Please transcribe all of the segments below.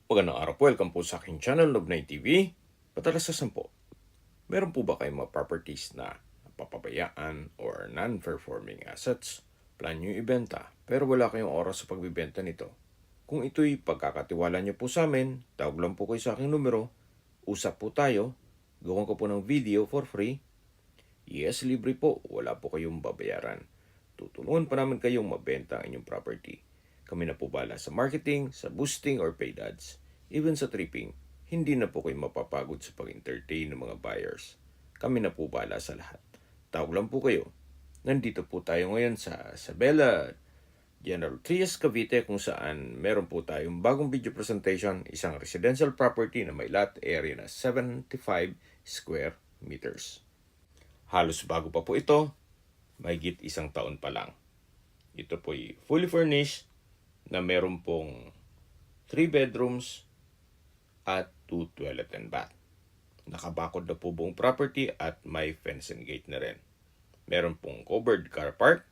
Magandang araw po, welcome po sa aking channel, Lobnay TV. Patalasasan po, meron po ba kayong mga properties na napapabayaan or non-performing assets? Plan nyo ibenta, pero wala kayong oras sa pagbibenta nito. Kung ito'y pagkakatiwala nyo po sa amin, tawag lang po kayo sa aking numero, usap po tayo, gawan ko po ng video for free. Yes, libre po, wala po kayong babayaran. Tutulungan pa namin kayong mabenta ang inyong property. Kami na po bala sa marketing, sa boosting or paid ads. Even sa tripping, hindi na po kayo mapapagod sa pag-entertain ng mga buyers. Kami na po bala sa lahat. Tawag lang po kayo. Nandito po tayo ngayon sa Isabela, General Trias, Cavite, kung saan meron po tayong bagong video presentation, isang residential property na may lot area na 75 square meters. Halos bago pa po ito, mahigit isang taon pa lang. Ito po'y fully furnished na meron pong 3 bedrooms at 2 toilet and bath. Nakabakod na po buong property at may fence and gate na rin. Meron pong covered car park.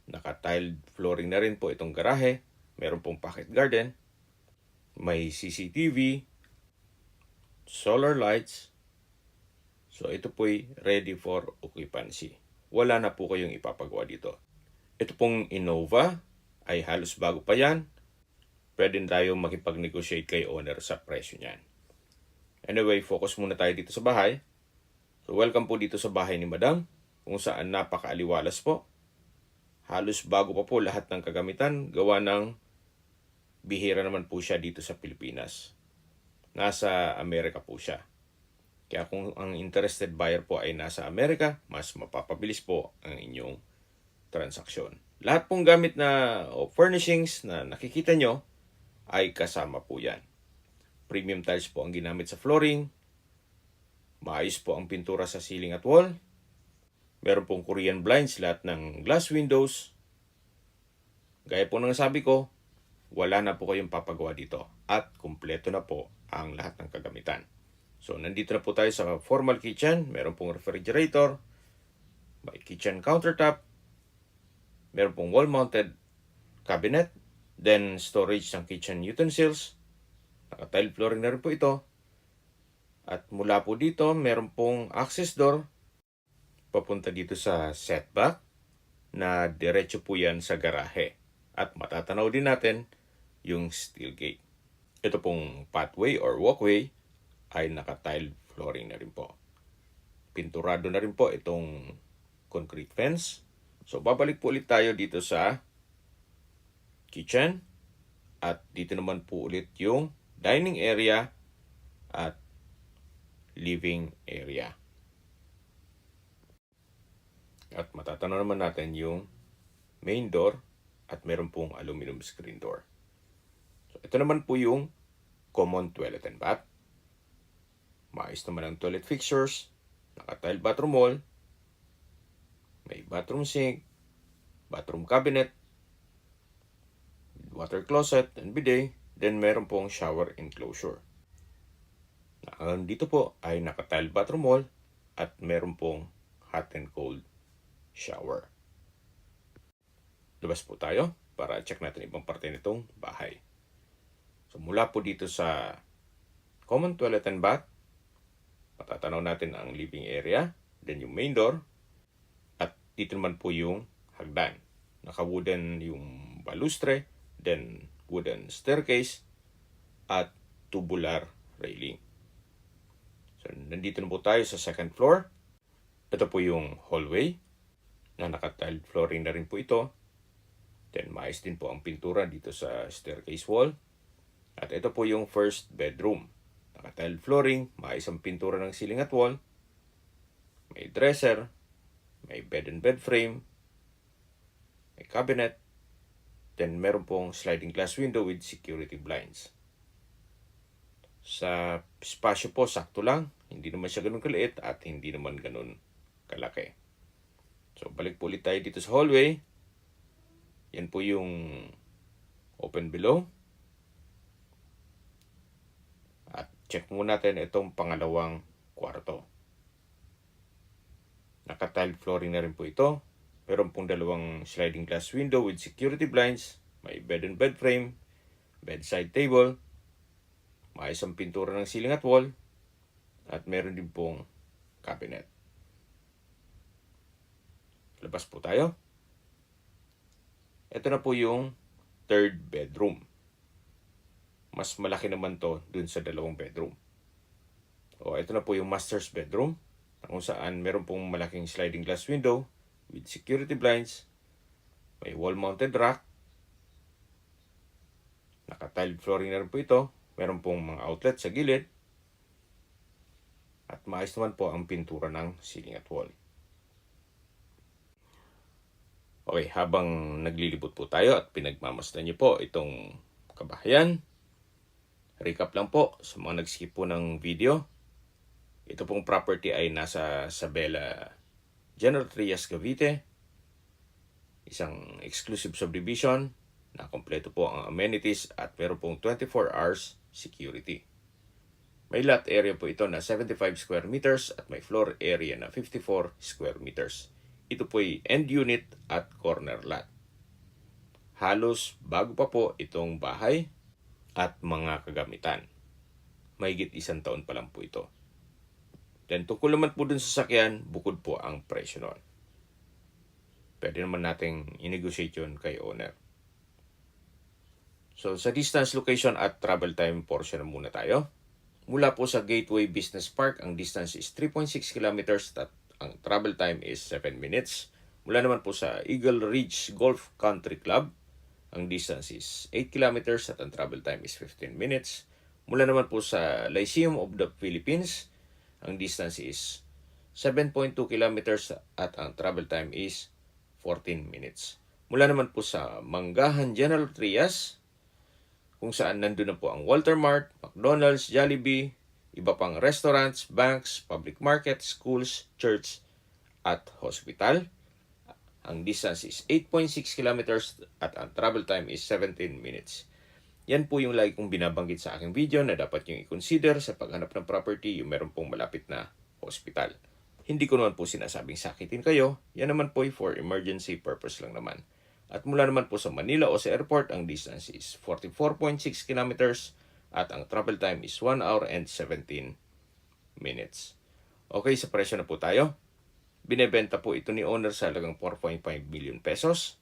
Naka-tiled flooring na rin po itong garahe. Meron pong pocket garden. May CCTV. Solar lights. So ito po'y ready for occupancy. Wala na po kayong ipapagawa dito. Ito pong Innova ay halos bago pa yan. Pwede tayo makipag-negotiate kay owner sa presyo niyan. Anyway, focus muna tayo dito sa bahay. So welcome po dito sa bahay ni Madam, kung saan napakaaliwalas po. Halos bago pa po lahat ng kagamitan, gawa ng bihira naman po siya dito sa Pilipinas. Nasa Amerika po siya. Kaya kung ang interested buyer po ay nasa Amerika, mas mapapabilis po ang inyong transaksyon. Lahat pong gamit na furnishings na nakikita nyo ay kasama po yan. Premium tiles po ang ginamit sa flooring. Maayos po ang pintura sa ceiling at wall. Meron pong Korean blinds, lahat ng glass windows. Gaya po ng sabi ko, wala na po kayong papagawa dito. At kumpleto na po ang lahat ng kagamitan. So, nandito na po tayo sa formal kitchen. Meron pong refrigerator. May kitchen countertop. Meron pong wall-mounted cabinet. Then, storage ng kitchen utensils. Naka-tile flooring na rin po ito. At mula po dito, meron pong access door. Papunta dito sa setback. Na diretso po yan sa garahe. At matatanaw din natin yung steel gate. Ito pong pathway or walkway ay naka-tile flooring na rin po. Pinturado na rin po itong concrete fence. So, babalik po ulit tayo dito sa kitchen. At dito naman po ulit yung dining area at living area. At matatanaw naman natin yung main door at meron pong aluminum screen door. So, ito naman po yung common toilet and bath. Maayos naman ang toilet fixtures. Naka-tile bathroom wall. May bathroom sink, bathroom cabinet, water closet and bidet. Then meron pong shower enclosure. Dito po ay naka-tile bathroom wall at meron pong hot and cold shower. Labas po tayo para check natin ibang parte nitong bahay. So mula po dito sa common toilet and bath, matatanaw natin ang living area, then yung main door, at dito naman po yung hagdan. Naka-wooden yung balustre, then wooden staircase, at tubular railing. So, nandito na po tayo sa second floor. Ito po yung hallway, na naka-tiled flooring na rin po ito. Then, maayos din po ang pintura dito sa staircase wall. At ito po yung first bedroom. Naka-tile flooring, maayos ang pintura ng ceiling at wall. May dresser, may bed and bed frame, may cabinet, then meron pong sliding glass window with security blinds. Sa spasyo po, sakto lang. Hindi naman siya ganun kaliit at hindi naman ganun kalaki. So, balik po ulit tayo dito sa hallway. Yan po yung open below. At check muna natin itong pangalawang kwarto. Naka-tile flooring na rin po ito. Meron pong dalawang sliding glass window with security blinds. May bed and bed frame, bedside table, Maayos ang pintura ng ceiling at wall. At meron din pong cabinet. Labas po tayo. Ito na po yung third bedroom. Mas malaki naman to dun sa dalawang bedroom. Ito na po yung master's bedroom, kung saan meron pong malaking sliding glass window with security blinds. May wall-mounted rack. Naka-tiled flooring na rin po ito. Meron pong mga outlet sa gilid. At maayos naman po ang pintura ng ceiling at wall. Okay, habang naglilibot po tayo at pinagmamasdan niyo po itong kabahayan, recap lang po sa mga nag-skip po ng video. Ito pong property ay nasa Sabela, General Trias, Cavite. Isang exclusive subdivision na kompleto po ang amenities at meron pong 24 hours security. May lot area po ito na 75 square meters at may floor area na 54 square meters. Ito po ay end unit at corner lot. Halos bago pa po itong bahay at mga kagamitan. Mahigit 1 taon pa lang po ito. Then tungkol naman po dun sa sasakyan, bukod po ang presyo nun. Pwede naman nating i-negotiate yun kay owner. So sa distance, location at travel time portion na muna tayo. Mula po sa Gateway Business Park, ang distance is 3.6 kilometers at ang travel time is 7 minutes. Mula naman po sa Eagle Ridge Golf Country Club, ang distance is 8 kilometers at ang travel time is 15 minutes. Mula naman po sa Lyceum of the Philippines, ang distance is 7.2 kilometers at ang travel time is 14 minutes. Mula naman po sa Manggahan, General Trias, kung saan nandun na po ang Walter Mart, McDonald's, Jollibee, iba pang restaurants, banks, public markets, schools, church, at hospital. Ang distance is 8.6 kilometers at ang travel time is 17 minutes. Yan po yung lagi kong binabanggit sa aking video na dapat yung i-consider sa paghanap ng property yung meron pong malapit na hospital. Hindi ko naman po sinasabing sakitin kayo, yan naman po for emergency purpose lang naman. At mula naman po sa Manila o sa airport, ang distance is 44.6 kilometers at ang travel time is 1 hour and 17 minutes. Okay, sa presyo na po tayo. Binebenta po ito ni owner sa halagang 4.5 million pesos.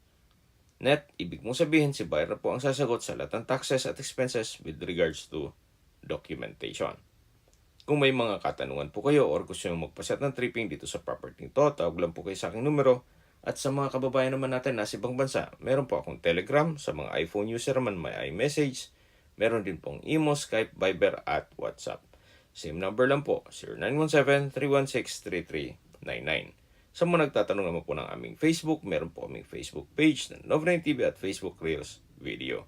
Net, ibig mong sabihin si buyer na po ang sasagot sa lahat ng taxes at expenses with regards to documentation. Kung may mga katanungan po kayo or gusto nyo magpaset ng tripping dito sa property to, tawag lang po kayo sa aking numero. At sa mga kababayan naman natin nasa ibang bansa, meron po akong Telegram. Sa mga iPhone user naman may iMessage. Meron din pong Imo, Skype, Viber at WhatsApp. Same number lang po, 0917-316-3399. Sa mga nagtatanong naman po ng aming Facebook, meron po aming Facebook page ng Love9 TV at Facebook Reels Video.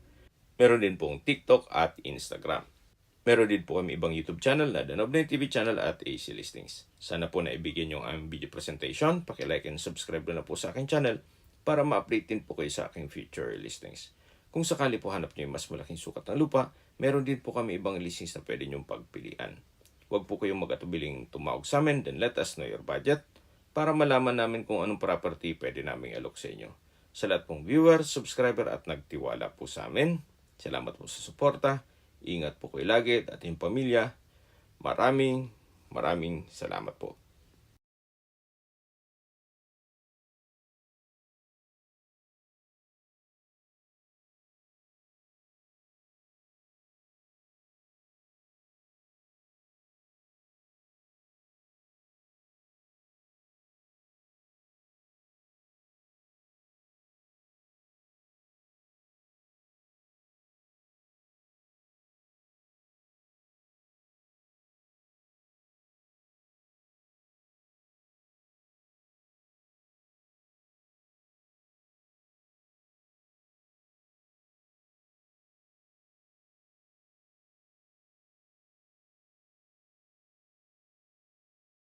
Meron din pong TikTok at Instagram. Meron din po kami ibang YouTube channel na The Love9 TV channel at AC Listings. Sana po naibigyan yung aming video presentation. Paki-like and subscribe na po sa aking channel para ma-update din po kayo sa aking future listings. Kung sakali po hanap nyo yung mas malaking sukat ng lupa, meron din po kami ibang listings na pwede nyong pagpilian. Huwag po kayong mag-atubiling tumawag sa amin, then let us know your budget para malaman namin kung anong property pwede naming alok sa inyo. Sa lahat pong viewer, subscriber at nagtiwala po sa amin, salamat po sa suporta. Ingat po kayo lagi at ating pamilya. Maraming salamat po.